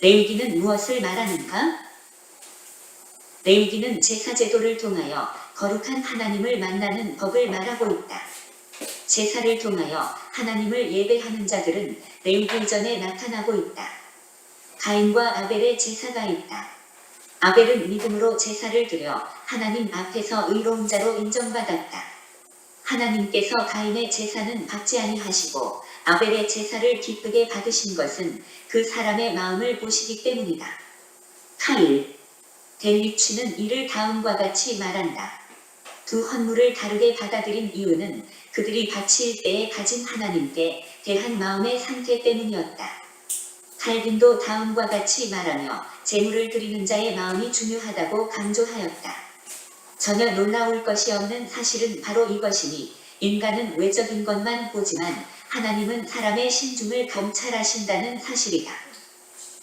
레위기는 무엇을 말하는가? 레위기는 제사제도를 통하여 거룩한 하나님을 만나는 법을 말하고 있다. 제사를 통하여 하나님을 예배하는 자들은 레위기 이전에 나타나고 있다. 가인과 아벨의 제사가 있다. 아벨은 믿음으로 제사를 드려 하나님 앞에서 의로운 자로 인정받았다. 하나님께서 가인의 제사는 받지 아니하시고 아벨의 제사를 기쁘게 받으신 것은 그 사람의 마음을 보시기 때문이다. 카일, 델리취는 이를 다음과 같이 말한다. 두 헌물을 다르게 받아들인 이유는 그들이 바칠 때에 가진 하나님께 대한 마음의 상태 때문이었다. 칼빈도 다음과 같이 말하며 제물을 드리는 자의 마음이 중요하다고 강조하였다. 전혀 놀라울 것이 없는 사실은 바로 이것이니 인간은 외적인 것만 보지만 하나님은 사람의 심중을 감찰하신다는 사실이다.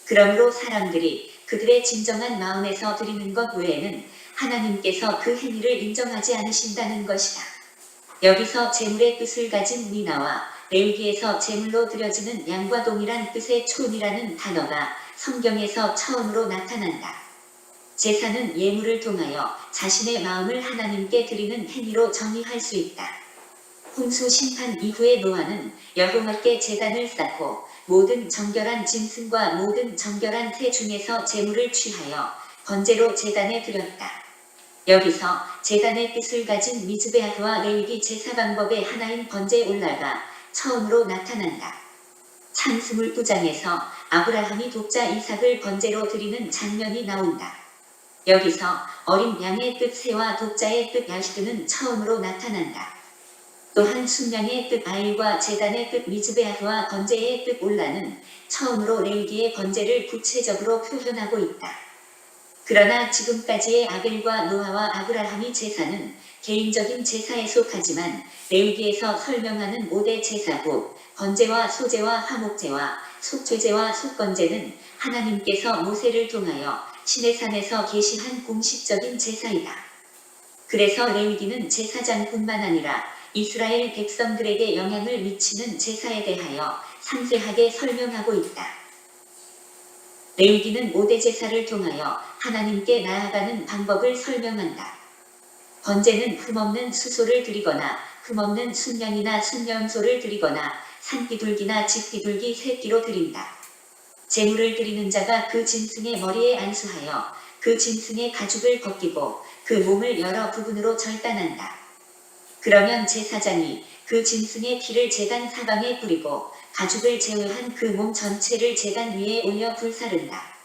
그러므로 사람들이 그들의 진정한 마음에서 드리는 것 외에는 하나님께서 그 행위를 인정하지 않으신다는 것이다. 여기서 제물의 뜻을 가진 미나와 레위기에서 제물로 드려지는 양과 동일한 뜻의 촌이라는 단어가 성경에서 처음으로 나타난다. 제사는 예물을 통하여 자신의 마음을 하나님께 드리는 행위로 정의할 수 있다. 홍수 심판 이후에 노아는 여호와께 제단을 쌓고 모든 정결한 짐승과 모든 정결한 새 중에서 제물을 취하여 번제로 제단에 드렸다. 여기서 제단의 뜻을 가진 미즈베아흐와 레위기 제사 방법의 하나인 번제 올라가 처음으로 나타난다. 창세기 9장에서 아브라함이 독자 이삭을 번제로 드리는 장면이 나온다. 여기서 어린 양의 뜻 새와 독자의 뜻 야히드는 처음으로 나타난다. 또한 순양의 뜻 아일과 제단의 뜻 미즈베아흐와 번제의 뜻 올라는 처음으로 레위기의 번제를 구체적으로 표현하고 있다. 그러나 지금까지의 아벨과 노아와 아브라함이 제사는 개인적인 제사에 속하지만 레위기에서 설명하는 5대 제사구, 번제와 소제와 화목제와 속죄제와 속건제는 하나님께서 모세를 통하여 시내산에서 계시한 공식적인 제사이다. 그래서 레위기는 제사장뿐만 아니라 이스라엘 백성들에게 영향을 미치는 제사에 대하여 상세하게 설명하고 있다. 레위기는 5대 제사를 통하여 하나님께 나아가는 방법을 설명한다. 번제는 흠없는 수소를 드리거나 흠없는 순양이나 순염소를 드리거나 산비둘기나 집비둘기 새끼로 드린다. 제물을 드리는 자가 그 짐승의 머리에 안수하여 그 짐승의 가죽을 벗기고 그 몸을 여러 부분으로 절단한다. 그러면 제사장이 그 짐승의 피를 제단 사방에 뿌리고 가죽을 제외한 그 몸 전체를 제단 위에 올려 불사른다.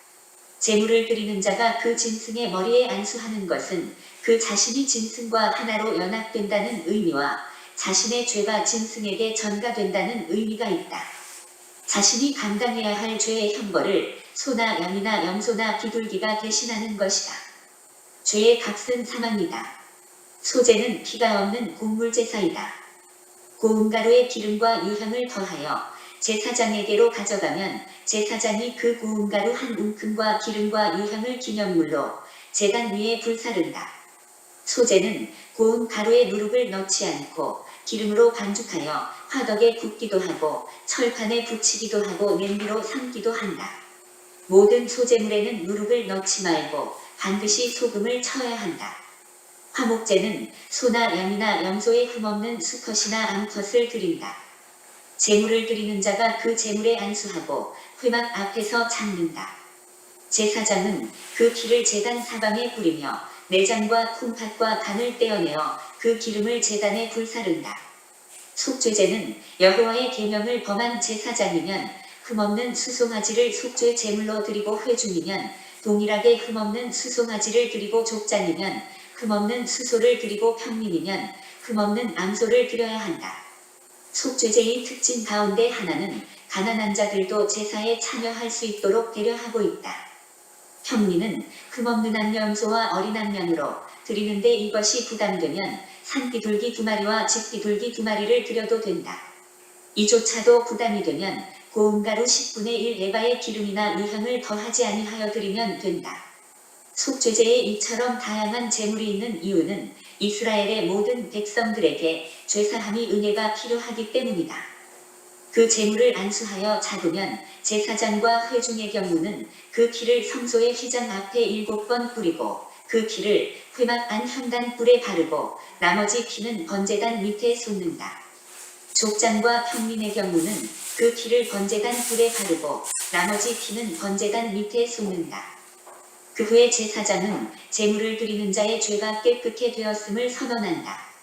제물을 드리는 자가 그 짐승의 머리에 안수하는 것은 그 자신이 짐승과 하나로 연합된다는 의미와 자신의 죄가 짐승에게 전가된다는 의미가 있다. 자신이 감당해야 할 죄의 형벌을 소나 양이나 염소나 비둘기가 대신하는 것이다. 죄의 값은 사망이다. 소제는 피가 없는 곡물제사이다. 고운 가루에 기름과 유향을 더하여 제사장에게로 가져가면 제사장이 그 고운 가루 한 움큼과 기름과 유향을 기념물로 제단 위에 불사른다. 소제는 고운 가루에 누룩을 넣지 않고 기름으로 반죽하여 화덕에 굽기도 하고 철판에 붙이기도 하고 냄비로 삶기도 한다. 모든 소제물에는 누룩을 넣지 말고 반드시 소금을 쳐야 한다. 화목제는 소나 양이나 염소의 흠없는 수컷이나 암컷을 드린다. 제물을 드리는 자가 그 제물에 안수하고 회막 앞에서 잡는다. 제사장은 그 피를 제단 사방에 뿌리며 내장과 콩팥과 간을 떼어내어 그 기름을 제단에 불사른다. 속죄제는 여호와의 계명을 범한 제사장이면 흠없는 수송아지를 속죄 제물로 드리고 회중이면 동일하게 흠없는 수송아지를 드리고 족장이면 흠없는 수소를 드리고 평민이면 흠없는 암소를 드려야 한다. 속죄제의 특징 가운데 하나는 가난한 자들도 제사에 참여할 수 있도록 배려하고 있다. 평민은 흠없는 암염소와 어린 암양으로 드리는데 이것이 부담되면 산비둘기 2마리와 집비둘기 2마리를 드려도 된다. 이조차도 부담이 되면 고운 가루 10분의 1 에바의 기름이나 유향을 더하지 아니하여 드리면 된다. 속죄제에 이처럼 다양한 제물이 있는 이유는 이스라엘의 모든 백성들에게 죄사함이 은혜가 필요하기 때문이다. 그 재물을 안수하여 잡으면 제사장과 회중의 경우는 그 피를 성소의 휘장 앞에 7번 뿌리고 그 피를 회막 안 현단 뿔에 바르고 나머지 피는 번제단 밑에 쏟는다. 족장과 평민의 경우는 그 피를 번제단 뿔에 바르고 나머지 피는 번제단 밑에 쏟는다. 그 후에 제사장은 제물을 드리는 자의 죄가 깨끗게 되었음을 선언한다.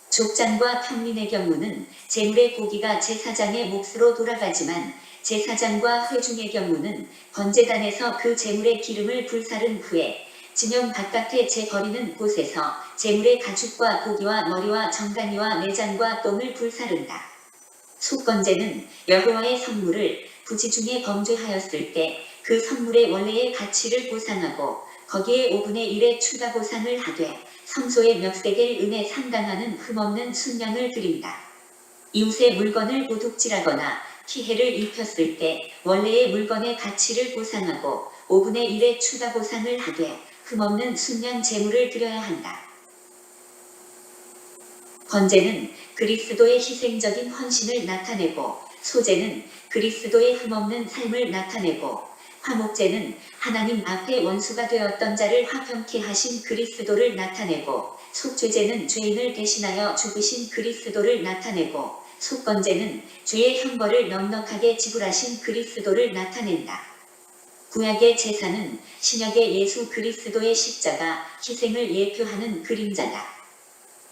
족장과 평민의 경우는 제물의 고기가 제사장의 몫으로 돌아가지만 제사장과 회중의 경우는 번제단에서 그 제물의 기름을 불사른 후에 진영 바깥에 재버리는 곳에서 제물의 가죽과 고기와 머리와 정간이와 내장과 똥을 불사른다. 속건제는 여호와의 성물을 부지 중에 범죄하였을 때 그 성물의 원래의 가치를 보상하고 거기에 5분의 1의 추가 보상을 하되 성소의 몇 세겔 은에 상당하는 흠없는 순양을 드린다. 이웃의 물건을 도둑질하거나 피해를 입혔을 때 원래의 물건의 가치를 보상하고 5분의 1의 추가 보상을 하되 흠없는 순양 제물을 드려야 한다. 번제는 그리스도의 희생적인 헌신을 나타내고 소제는 그리스도의 흠없는 삶을 나타내고 화목제는 하나님 앞에 원수가 되었던 자를 화평케 하신 그리스도를 나타내고 속죄제는 죄인을 대신하여 죽으신 그리스도를 나타내고 속건제는 죄의 형벌을 넉넉하게 지불하신 그리스도를 나타낸다. 구약의 제사는 신약의 예수 그리스도의 십자가 희생을 예표하는 그림자다.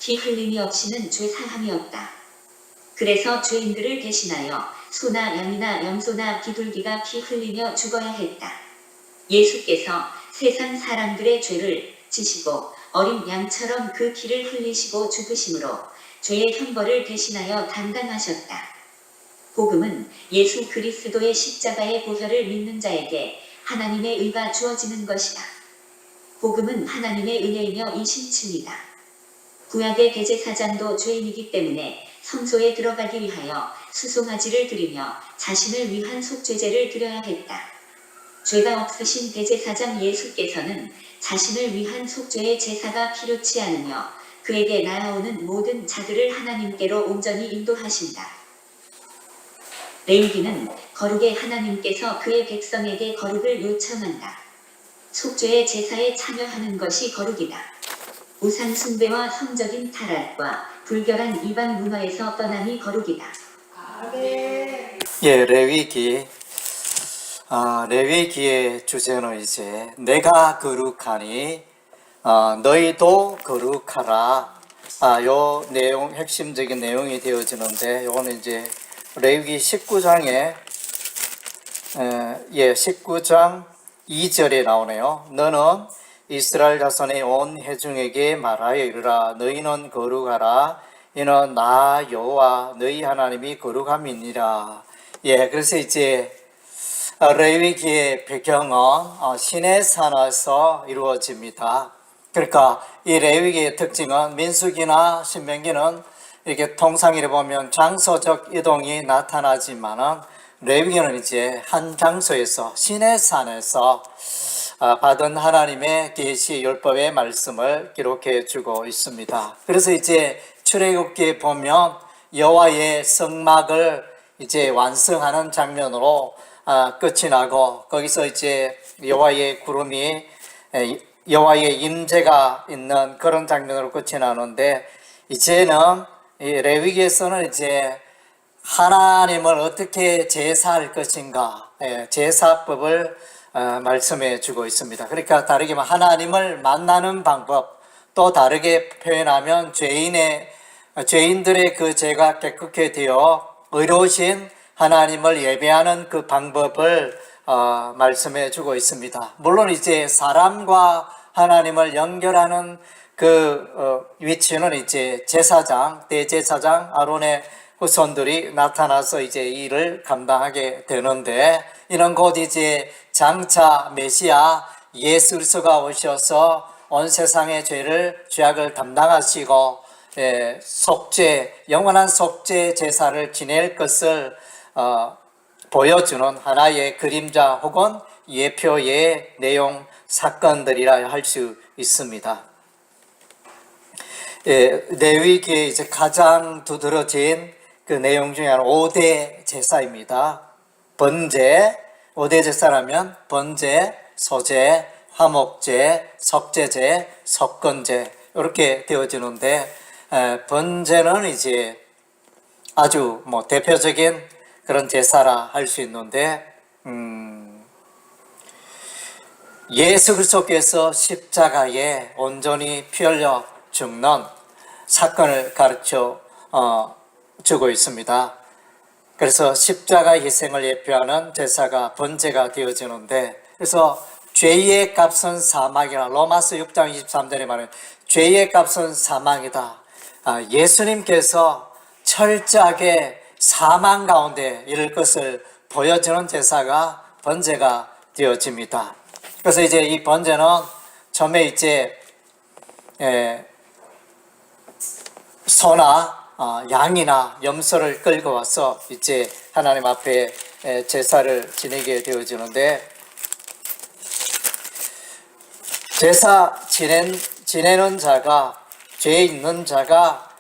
피 흘림이 없이는 죄 사함이 없다. 그래서 죄인들을 대신하여 소나 양이나 염소나 비둘기가 피 흘리며 죽어야 했다. 예수께서 세상 사람들의 죄를 지시고 어린 양처럼 그 피를 흘리시고 죽으심으로 죄의 형벌을 대신하여 담당하셨다. 복음은 예수 그리스도의 십자가의 보혈을 믿는 자에게 하나님의 의가 주어지는 것이다. 복음은 하나님의 은혜이며 이심층이다. 구약의 대제사장도 죄인이기 때문에 성소에 들어가기 위하여 수송아지를 드리며 자신을 위한 속죄제를 드려야 했다. 죄가 없으신 대제사장 예수께서는 자신을 위한 속죄의 제사가 필요치 않으며 그에게 나아오는 모든 자들을 하나님께로 온전히 인도하신다. 레위기는 거룩의 하나님께서 그의 백성에게 거룩을 요청한다. 속죄의 제사에 참여하는 것이 거룩이다. 우상 숭배와 성적인 타락과 불결한 이방 문화에서 떠남이 거룩이다. 예, 레위기의 주제는 이제 내가 거룩하니 너희도 거룩하라. 요 내용 핵심적인 내용이 되어지는데 요거는 이제 레위기 19장에 19장 2절에 나오네요. 너는 이스라엘 자손의 온 회중에게 말하여 이르라. 너희는 거룩하라. 이는 나 여호와 너희 하나님이 거룩함이니라. 그래서 이제 레위기의 배경은 시내산에서 이루어집니다. 그러니까 이 레위기의 특징은 민수기나 신명기는 이렇게 통상으로 보면 장소적 이동이 나타나지만은 레위기는 이제 한 장소에서 시내산에서 받은 하나님의 계시 율법의 말씀을 기록해 주고 있습니다. 그래서 이제 출애굽기에 보면 여호와의 성막을 이제 완성하는 장면으로 끝이 나고 거기서 이제 여호와의 구름이 여호와의 임재가 있는 그런 장면으로 끝이 나는데 이제는 이 레위기에서는 이제 하나님을 어떻게 제사할 것인가 제사법을 말씀해 주고 있습니다. 그러니까 다르게 말하면 하나님을 만나는 방법, 또 다르게 표현하면 죄인들의 그 죄가 깨끗게 되어 의로우신 하나님을 예배하는 그 방법을 말씀해 주고 있습니다. 물론 이제 사람과 하나님을 연결하는 그 위치는 이제 제사장, 대제사장 아론의 후손들이 나타나서 이제 이 일을 감당하게 되는데 이는 곧 이제 장차 메시아 예수 그리스도가 오셔서 온 세상의 죄악을 담당하시고 속죄, 영원한 속죄 제사를 지낼 것을 보여주는 하나의 그림자 혹은 예표의 내용 사건들이라 할 수 있습니다. 레위기에 이제 가장 두드러진 그 내용 중에 하나 5대 제사입니다. 번제, 5대 제사라면 번제, 소제, 화목제, 석제제, 석건제 이렇게 되어지는데 번제는 이제 아주 뭐 대표적인 그런 제사라 할 수 있는데 예수 그리스도께서 십자가에 온전히 피 흘려 죽는 사건을 가르쳐 주고 있습니다. 그래서 십자가 희생을 예표하는 제사가 번제가 되어지는데, 그래서 죄의 값은 사망이라 로마서 6장 23절에 말하는 죄의 값은 사망이다. 예수님께서 철저하게 사망 가운데 이를 것을 보여주는 제사가 번제가 되어집니다. 그래서 이제 이 번제는 처음에 이제 소나 양이나 염소를 끌고 와서 이제 하나님 앞에 제사를 지내게 되어지는데, 제사 지내는 자가, 죄 있는 자가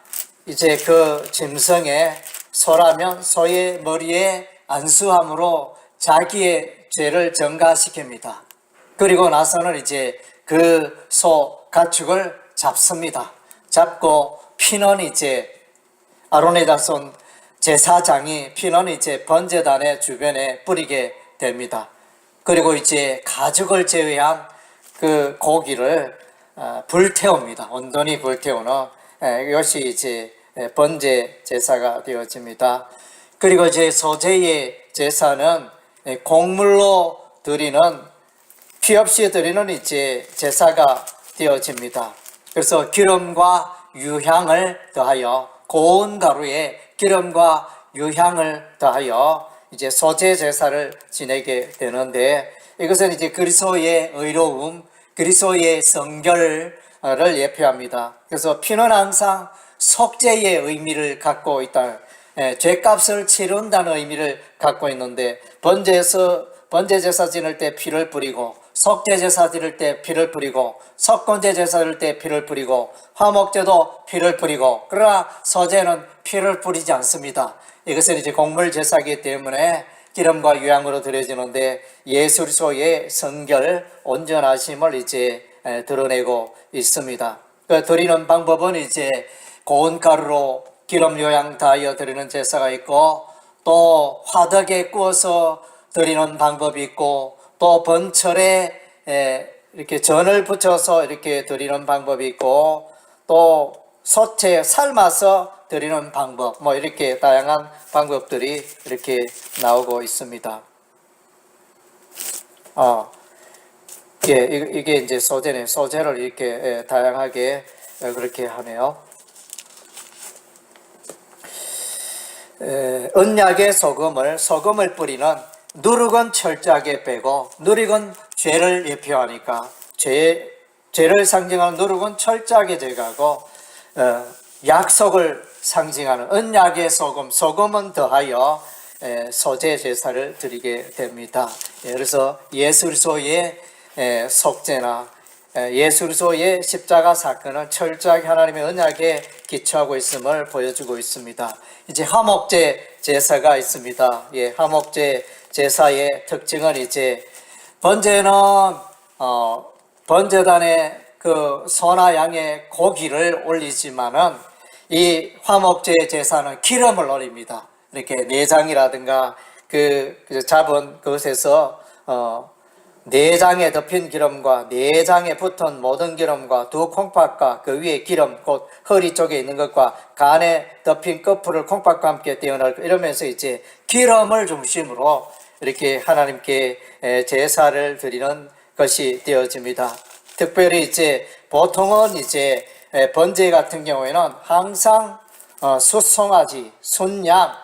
이제 그 짐승의, 소라면 소의 머리에 안수함으로 자기의 죄를 전가시킵니다. 그리고 나서는 이제 그 소 가축을 잡습니다. 잡고 피는 이제 아론의 자손 제사장이 피는 이제 번제단의 주변에 뿌리게 됩니다. 그리고 이제 가죽을 제외한 그 고기를 불태웁니다. 온전히 불태우는 이것이 이제 번제 제사가 되어집니다. 그리고 이제 소제의 제사는 곡물로 드리는, 피 없이 드리는 이제 제사가 되어집니다. 그래서 기름과 유향을 더하여, 고운 가루에 기름과 유향을 더하여 이제 소제 제사를 지내게 되는데, 이것은 이제 그리스도의 의로움, 그리스도의 성결을 예표합니다. 그래서 피는 항상 속죄의 의미를 갖고 있다. 죄값을 치른다는 의미를 갖고 있는데, 번제 제사 지낼 때 피를 뿌리고, 속죄 제사 지낼 때 피를 뿌리고, 석건제 제사 지낼 때 피를 뿌리고, 화목제도 피를 뿌리고, 그러나 소제는 피를 뿌리지 않습니다. 이것은 이제 곡물 제사이기 때문에 기름과 유향으로 드려지는데, 예수 그리스도의 성결, 온전하심을 이제 드러내고 있습니다. 그 드리는 방법은 이제 고운 가루로 기름 유향 다하여 드리는 제사가 있고, 또 화덕에 구워서 드리는 방법이 있고, 또 번철에 이렇게 전을 붙여서 이렇게 드리는 방법이 있고, 또 소채 삶아서 드리는 방법, 뭐 이렇게 다양한 방법들이 이렇게 나오고 있습니다. 이게 이제 소제네. 소제를 이렇게 다양하게 그렇게 하네요. 언약의 소금을 뿌리는 누룩은 철저하게 빼고, 누룩은 죄를 예표하니까 죄를 상징하는 누룩은 철저하게 제거하고, 약속을 상징하는 언약의 소금은 더하여 소제 제사를 드리게 됩니다. 그래서 예수 그리스도의 속죄나 예수 그리스도의 십자가 사건은 철저하게 하나님의 언약에 기초하고 있음을 보여주고 있습니다. 이제 화목제 제사가 있습니다. 화목제 제사의 특징은 이제 번제는 번제단에 그 소나 양의 고기를 올리지만은, 이 화목제 제사는 기름을 올립니다. 이렇게 내장이라든가 그 잡은 그것에서 내장에 덮인 기름과 내장에 붙은 모든 기름과 두 콩팥과 그 위에 기름, 곧 허리 쪽에 있는 것과 간에 덮인 끝풀을 콩팥과 함께 떼어낼 것, 이러면서 이제 기름을 중심으로 이렇게 하나님께 제사를 드리는 것이 되어집니다. 특별히 이제 보통은 이제 번제 같은 경우에는 항상 숫송아지, 순양,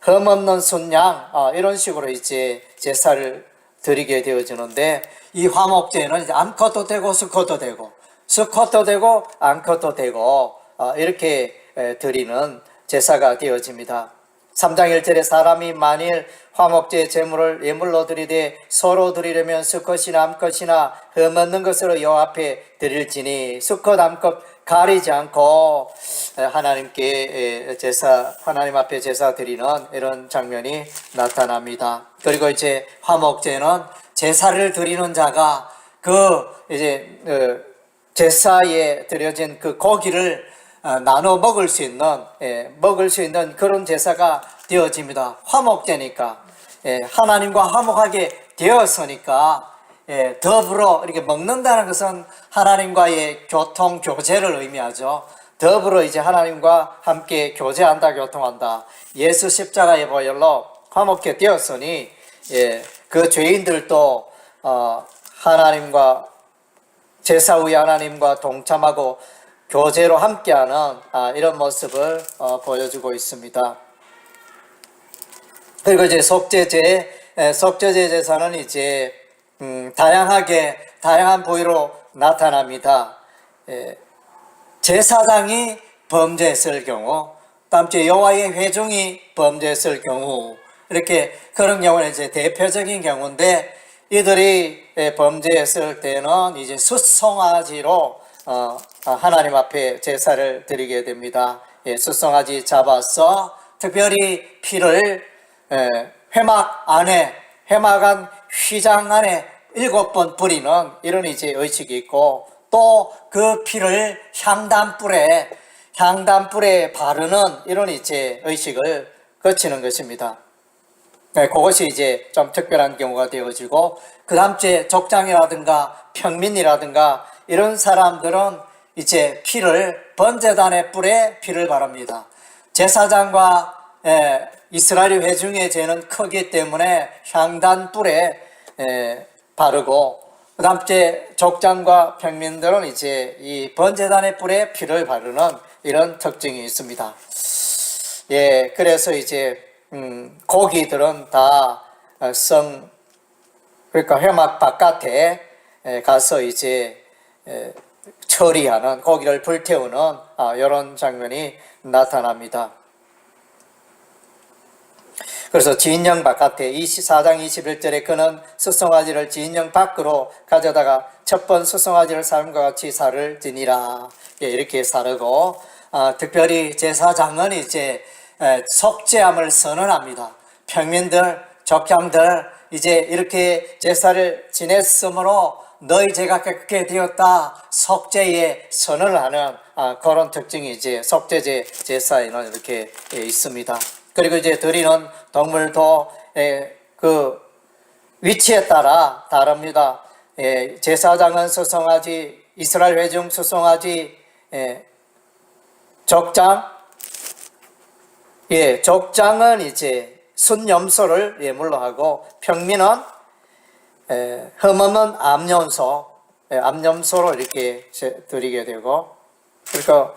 흠없는 순양, 이런 식으로 이제 제사를 드리게 되어지는데, 이 화목제는 이제 암컷도 되고 수컷도 되고, 수컷도 되고 암컷도 되고, 이렇게 드리는 제사가 되어집니다. 3장 1절에 사람이 만일 화목제 제물을 예물로 드리되 서로 드리려면 수컷이나 암컷이나 흠없는 것으로 여호와 앞에 드릴지니 수컷 암컷 가리지 않고 하나님께 하나님 앞에 제사 드리는 이런 장면이 나타납니다. 그리고 이제 화목제는 제사를 드리는 자가 제사에 드려진 그 고기를 나눠 먹을 수 있는 그런 제사가 되어집니다. 화목제니까 하나님과 화목하게 되었으니까 더불어 이렇게 먹는다는 것은 하나님과의 교통 교제를 의미하죠. 더불어 이제 하나님과 함께 교제한다, 교통한다. 예수 십자가의 보혈로 화목게 되었으니 그 죄인들도 하나님과 제사 후에 하나님과 동참하고 교제로 함께하는 이런 모습을 보여주고 있습니다. 그리고 이제 속죄제 제사는 이제 다양한 부위로 나타납니다. 제사장이 범죄했을 경우, 다음째 여호와의 회중이 범죄했을 경우, 이렇게 그런 경우는 이제 대표적인 경우인데, 이들이 범죄했을 때는 이제 숫송아지로 하나님 앞에 제사를 드리게 됩니다. 숫송아지 잡아서 특별히 피를 회막한 휘장 안에 7번 뿌리는 이런 이제 의식이 있고, 또 그 피를 향단불에 바르는 이런 이제 의식을 거치는 것입니다. 그것이 이제 좀 특별한 경우가 되어지고, 그 다음 주에 족장이라든가 평민이라든가 이런 사람들은 이제 번제단의 뿔에 피를 바릅니다. 제사장과 이스라엘 회중의 죄는 크기 때문에 향단 뿔에 바르고, 그 다음 주에 족장과 평민들은 이제 이 번제단의 뿔에 피를 바르는 이런 특징이 있습니다. 그래서 이제 고기들은 다 그러니까 회막 바깥에 가서 이제 처리하는, 고기를 불태우는 이런 장면이 나타납니다. 그래서 지인령 바깥에 4장 21절에 그는 숫송아지를 지인령 밖으로 가져다가 첫 번 숫송아지를 사람과 같이 살을 지니라. 이렇게 사르고, 특별히 제사장은 이제 속죄함을 선언합니다. 평민들, 족장들 이제 이렇게 제사를 지냈으므로 너희 죄가 깨끗게 되었다, 속죄의 선언을 하는 그런 특징이 이제 속죄제 제사에는 이렇게 있습니다. 그리고 이제 드리는 동물도 그 위치에 따라 다릅니다. 제사장은 숫송아지, 이스라엘 회중 숫송아지, 족장은 이제 순염소를 예물로 하고, 평민은 흠없는 암염소로 이렇게 드리게 되고, 그러니까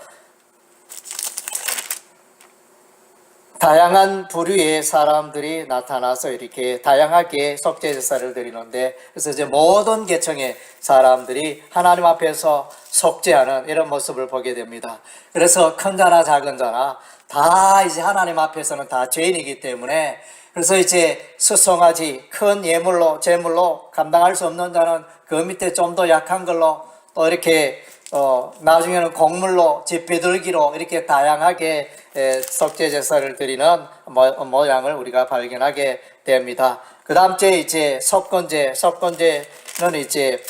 다양한 부류의 사람들이 나타나서 이렇게 다양하게 속죄 제사를 드리는데, 그래서 이제 모든 계층의 사람들이 하나님 앞에서 속죄하는 이런 모습을 보게 됩니다. 그래서 큰 자나 작은 자나 다 이제 하나님 앞에서는 다 죄인이기 때문에, 그래서 이제 숫송아지 큰 제물로 감당할 수 없는 자는 그 밑에 좀 더 약한 걸로, 또 이렇게 나중에는 곡물로, 집비둘기로 이렇게 다양하게 속죄 제사를 드리는 모양을 우리가 발견하게 됩니다. 그 다음 주에 이제 속건제는 이제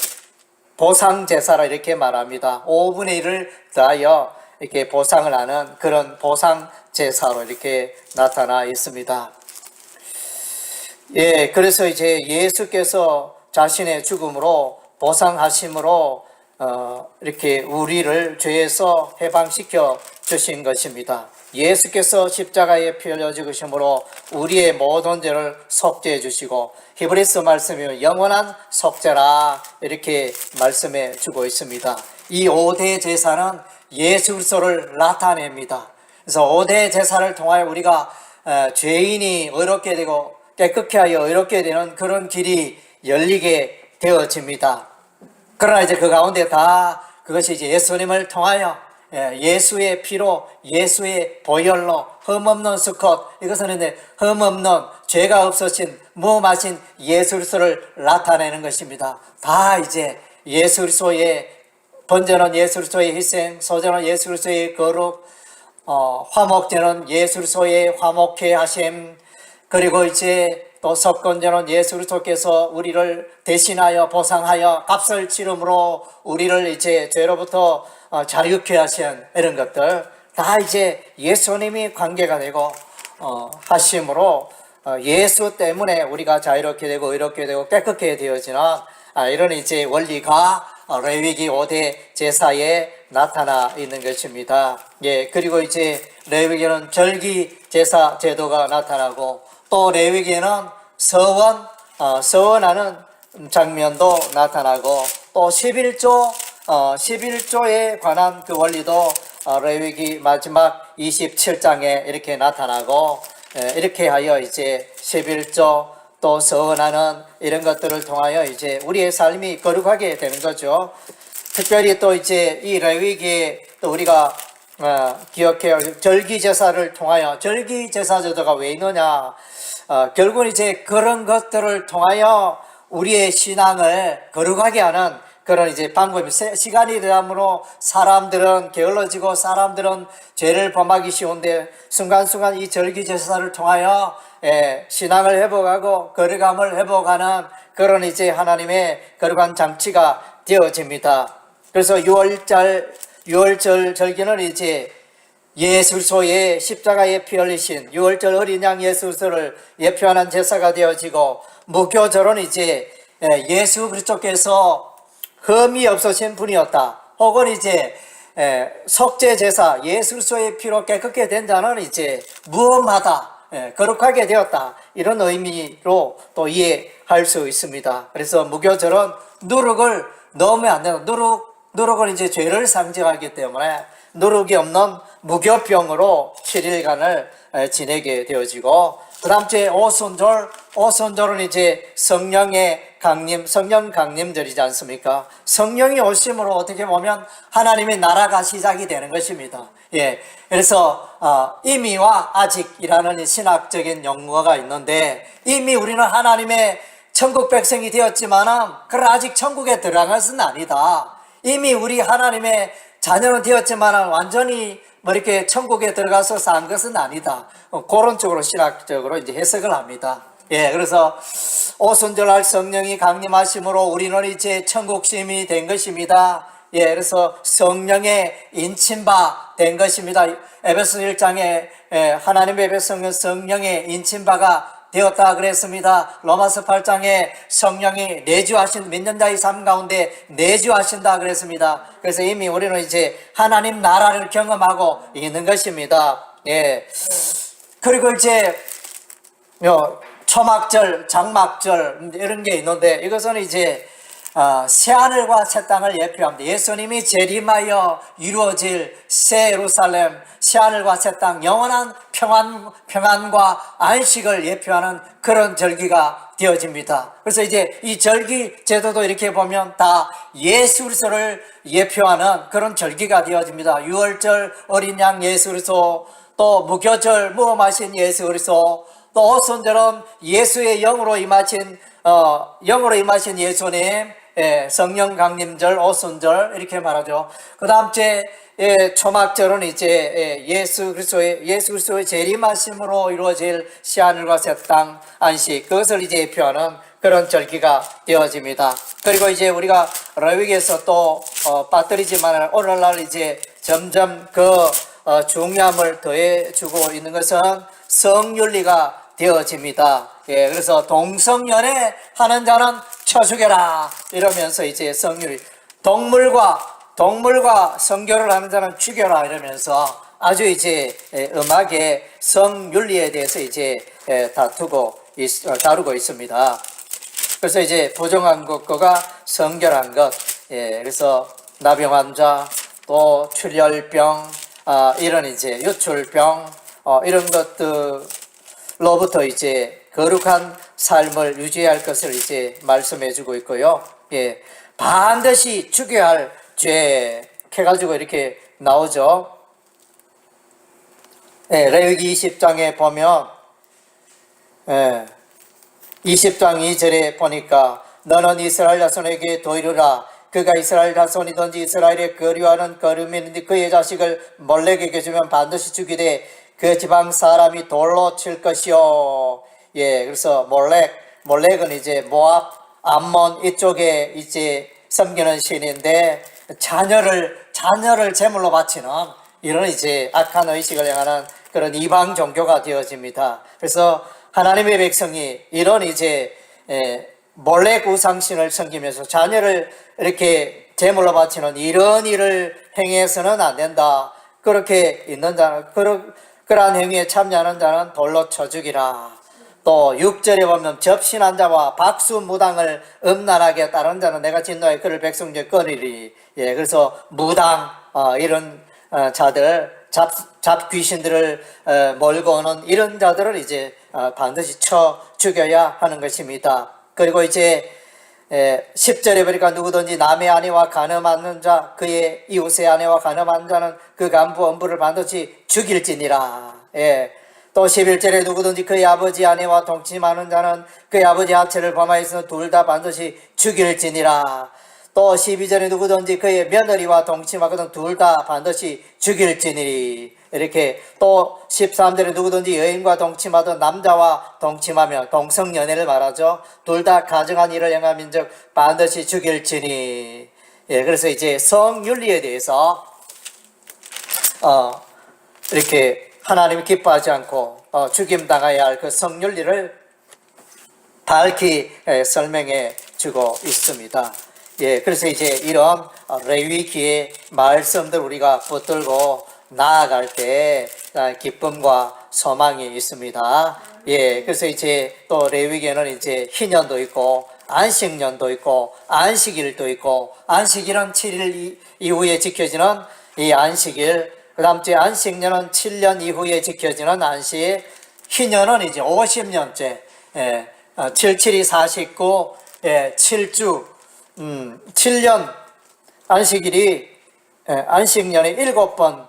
보상 제사라 이렇게 말합니다. 5분의 1을 더하여 이렇게 보상을 하는 그런 보상 제사로 이렇게 나타나 있습니다. 그래서 이제 예수께서 자신의 죽음으로 보상하심으로 이렇게 우리를 죄에서 해방시켜 주신 것입니다. 예수께서 십자가에 피 흘려 죽으심으로 우리의 모든 죄를 속죄해 주시고, 히브리서 말씀이 영원한 속죄라 이렇게 말씀해 주고 있습니다. 이 5대 제사는 예수 그리스도를 나타냅니다. 그래서 5대 제사를 통하여 우리가 죄인이 의롭게 되고 깨끗게 하여 의롭게 되는 그런 길이 열리게 되어집니다. 그러나 이제 그 가운데 다 그것이 이제 예수님을 통하여 예수의 피로, 예수의 보혈로 흠없는 수컷, 이것은 이제 흠없는 죄가 없으신 무함하신 예수 그리스도를 나타내는 것입니다. 다 이제 예수 그리스도의 번제는 예수 그리스도의 희생, 소제는 예수 그리스도의 거룩, 화목제는 예수 그리스도의 화목케 하심, 그리고 이제 또 석권제는 예수 그리스도께서 우리를 대신하여 보상하여 값을 치름으로 우리를 이제 죄로부터 자유케 하신 이런 것들 다 이제 예수님이 관계가 되고 하심으로 예수 때문에 우리가 자유롭게 되고 의롭게 되고 깨끗게 되어지는 이런 이제 원리가 레위기 5대 제사에 나타나 있는 것입니다. 예, 그리고 이제 레위기는 절기 제사 제도가 나타나고 또 레위기에는 서원하는 장면도 나타나고 또 11조에 관한 그 원리도 레위기 마지막 27장에 이렇게 나타나고 이렇게 하여 이제 11조 또 서원하는 이런 것들을 통하여 이제 우리의 삶이 거룩하게 되는 거죠. 특별히 또 이제 이 레위기에 또 우리가 기억해야 할 절기제사를 통하여 절기제사 제도가 왜 있느냐? 결국은 이제 그런 것들을 통하여 우리의 신앙을 거룩하게 하는 그런 이제 방법이 시간이 되므로 사람들은 게을러지고 사람들은 죄를 범하기 쉬운데 순간순간 이 절기제사를 통하여 신앙을 회복하고 거룩함을 회복하는 그런 이제 하나님의 거룩한 장치가 되어집니다. 그래서 6월절 절기는 이제 예수 그리스도의 십자가에 피 흘리신 6월절 어린 양 예수 그리스도를 예표하는 제사가 되어지고 무교절은 이제 예수 그리스도께서 흠이 없으신 분이었다. 혹은 이제 속죄 제사 예수 그리스도의 피로 깨끗게 된 자는 이제 무엄하다. 거룩하게 되었다. 이런 의미로 또 이해할 수 있습니다. 그래서 무교절은 누룩을 넣으면 안 된다. 누룩은 이제 죄를 상징하기 때문에 누룩이 없는 무교병으로 7일간을 지내게 되어지고 그 다음 주에 오순절은 이제 성령의 강림, 성령 강림절이지 않습니까? 성령이 오심으로 어떻게 보면 하나님의 나라가 시작이 되는 것입니다. 예, 그래서 이미와 아직이라는 신학적인 용어가 있는데 이미 우리는 하나님의 천국 백성이 되었지만은 그러나 아직 천국에 들어간 것은 아니다. 이미 우리 하나님의 자녀는 되었지만은 완전히 뭐 이렇게 천국에 들어가서 산 것은 아니다. 그런 쪽으로 신학적으로 이제 해석을 합니다. 예, 그래서 오순절날 성령이 강림하심으로 우리는 이제 천국 시민이 된 것입니다. 예, 그래서 성령의 인침바 된 것입니다. 에베소 1장에 하나님의 백성은 성령의 인침바가 되었다 그랬습니다. 로마서 8장에 성령이 내주하신 믿는 자의 삶 가운데 내주하신다 그랬습니다. 그래서 이미 우리는 이제 하나님 나라를 경험하고 있는 것입니다. 예. 그리고 이제 초막절, 장막절 이런 게 있는데 이것은 이제 새하늘과 새 땅을 예표합니다. 예수님이 재림하여 이루어질 새 예루살렘, 새하늘과 새 땅, 영원한 평안과 안식을 예표하는 그런 절기가 되어집니다. 그래서 이제 이 절기 제도도 이렇게 보면 다 예수 그리스도를 예표하는 그런 절기가 되어집니다. 6월절 어린 양 예수 그리스도, 또 무교절 무엄하신 예수 그리스도, 또 오순절은 예수의 영으로 임하신 예수님, 성령 강림절, 오순절 이렇게 말하죠. 그 다음 주에 초막절은 이제 예수 그리스도의 재림하심으로 이루어질 새하늘과 새 땅 안식, 그것을 이제 예표하는 그런 절기가 되어집니다. 그리고 이제 우리가 레위기에서 또 빠뜨리지만 오늘날 이제 점점 그 중요함을 더해주고 있는 것은 성윤리가 되어집니다. 예, 그래서 동성연애 하는 자는 쳐 죽여라 이러면서 이제 성윤리, 동물과 성교를 하는 자는 죽여라 이러면서 아주 이제 음악의 성윤리에 대해서 이제 다루고 있습니다. 그래서 이제 부정한 것과 성결한 것, 예, 그래서 나병 환자, 또 출혈병, 이런 이제 유출병, 이런 것들로부터 이제 거룩한 삶을 유지해야 할 것을 이제 말씀해주고 있고요. 예, 반드시 죽여야 할 죄 해가지고 이렇게 나오죠. 레위기 20장에 보면 20장 2절에 보니까 너는 이스라엘 자손에게 도이르라. 그가 이스라엘 자손이든지 이스라엘의 거류하는 거류민인지 그의 자식을 몰렉에게 주면 반드시 죽이되 그 지방 사람이 돌로 칠 것이요. 그래서 몰렉은 이제 모압, 암몬 이쪽에 이제 섬기는 신인데 자녀를 제물로 바치는 이런 이제 악한 의식을 향하는 그런 이방 종교가 되어집니다. 그래서 하나님의 백성이 이런 이제 몰렉 우상신을 섬기면서 자녀를 이렇게 제물로 바치는 이런 일을 행해서는 안 된다. 그렇게 있는 자는 그러한 행위에 참여하는 자는 돌로 쳐 죽이라. 또 6절에 보면 접신한 자와 박수무당을 음란하게 따른 자는 내가 진노하여 그를 백성 중에 끊으리. 그래서 무당 이런 자들 잡귀신들을 몰고 오는 이런 자들을 이제 반드시 쳐 죽여야 하는 것입니다. 그리고 이제 10절에 보니까 누구든지 남의 아내와 간음하는 자 그의 이웃의 아내와 간음하는 자는 그 간부 엄부를 반드시 죽일지니라. 또 11절에 누구든지 그의 아버지 아내와 동침하는 자는 그의 아버지 합체를 범하여서 둘 다 반드시 죽일지니라. 또 12절에 누구든지 그의 며느리와 동침하거든 둘 다 반드시 죽일지니. 이렇게 또 13절에 누구든지 여인과 동침하던 남자와 동침하며 동성연애를 말하죠. 둘 다 가증한 일을 행하민즉 반드시 죽일지니. 그래서 이제 성윤리에 대해서 이렇게 하나님이 기뻐하지 않고 죽임당해야 할 그 성윤리를 밝히 설명해 주고 있습니다. 그래서 이제 이런 레위기의 말씀들 우리가 붙들고 나아갈 때 기쁨과 소망이 있습니다. 그래서 이제 또 레위기에는 이제 희년도 있고 안식년도 있고 안식일도 있고 안식일은 7일 이후에 지켜지는 이 안식일, 그 다음 주에 안식년은 7년 이후에 지켜지는 안식, 희년은 이제 50년째 77이 49, 7주 7년 안식일이 안식년이 7번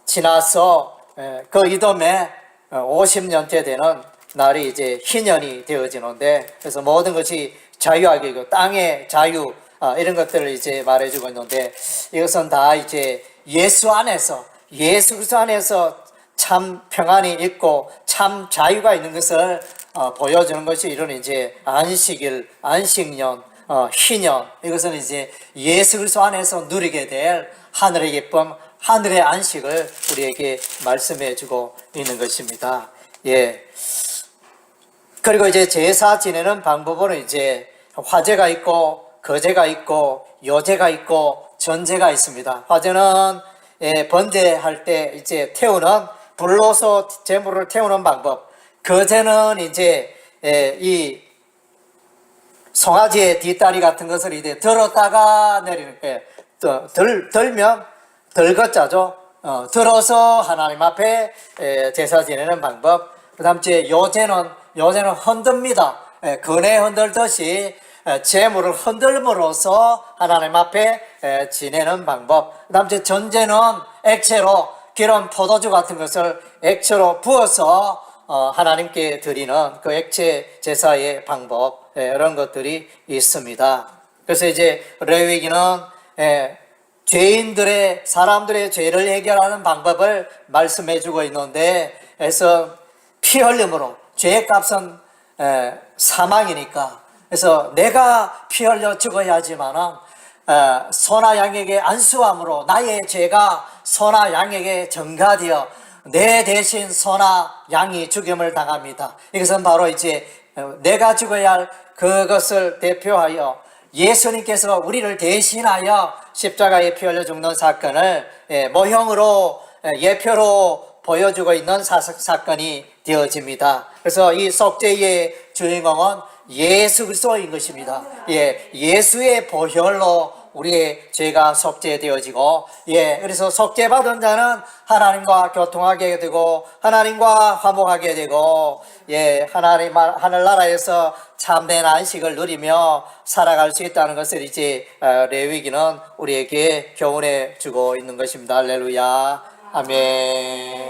지나서 그 이듬해 50년째 되는 날이 이제 희년이 되어지는데, 그래서 모든 것이 자유하게 땅의 자유 이런 것들을 이제 말해주고 있는데, 이것은 다 이제 예수 그리스도 안에서 참 평안이 있고 참 자유가 있는 것을 보여주는 것이 이런 이제 안식일, 안식년, 희년, 이것은 이제 예수 그리스도 안에서 누리게 될 하늘의 기쁨, 하늘의 안식을 우리에게 말씀해 주고 있는 것입니다. 그리고 이제 제사 지내는 방법은 이제 화제가 있고 거제가 있고 요제가 있고 전제가 있습니다. 화제는 번제할 때 이제 태우는 불로서 제물을 태우는 방법. 거제는 이제 이 송아지의 뒷다리 같은 것을 이제 들었다가 내리는 거예요. 들면 들것자죠. 들어서 하나님 앞에 제사 지내는 방법. 그 다음 주에 요제는 흔듭니다. 근에 흔들듯이 재물을 흔들므로써 하나님 앞에 지내는 방법. 그 다음 주에 전제는 액체로 기름 포도주 같은 것을 액체로 부어서 하나님께 드리는 그 액체 제사의 방법, 이런 것들이 있습니다. 그래서 이제 레위기는 사람들의 죄를 해결하는 방법을 말씀해 주고 있는데, 그래서 피 흘림으로, 죄의 값은 사망이니까, 그래서 내가 피 흘려 죽어야 하지만은 소나 양에게 안수함으로 나의 죄가 소나 양에게 전가되어 내 대신 소나 양이 죽임을 당합니다. 이것은 바로 이제 내가 죽어야 할 그것을 대표하여 예수님께서 우리를 대신하여 십자가에 피 흘려 죽는 사건을 모형으로 예표로 보여주고 있는 사건이 되어집니다. 그래서 이 속죄의 주인공은 예수 그리스도인 것입니다. 예수의 보혈로 우리의 죄가 속죄되어지고, 그래서 속죄받은 자는 하나님과 교통하게 되고 하나님과 화목하게 되고, 하나님 하늘나라에서 참된 안식을 누리며 살아갈 수 있다는 것을 이제 레위기는 우리에게 교훈해 주고 있는 것입니다. 할렐루야. 아멘.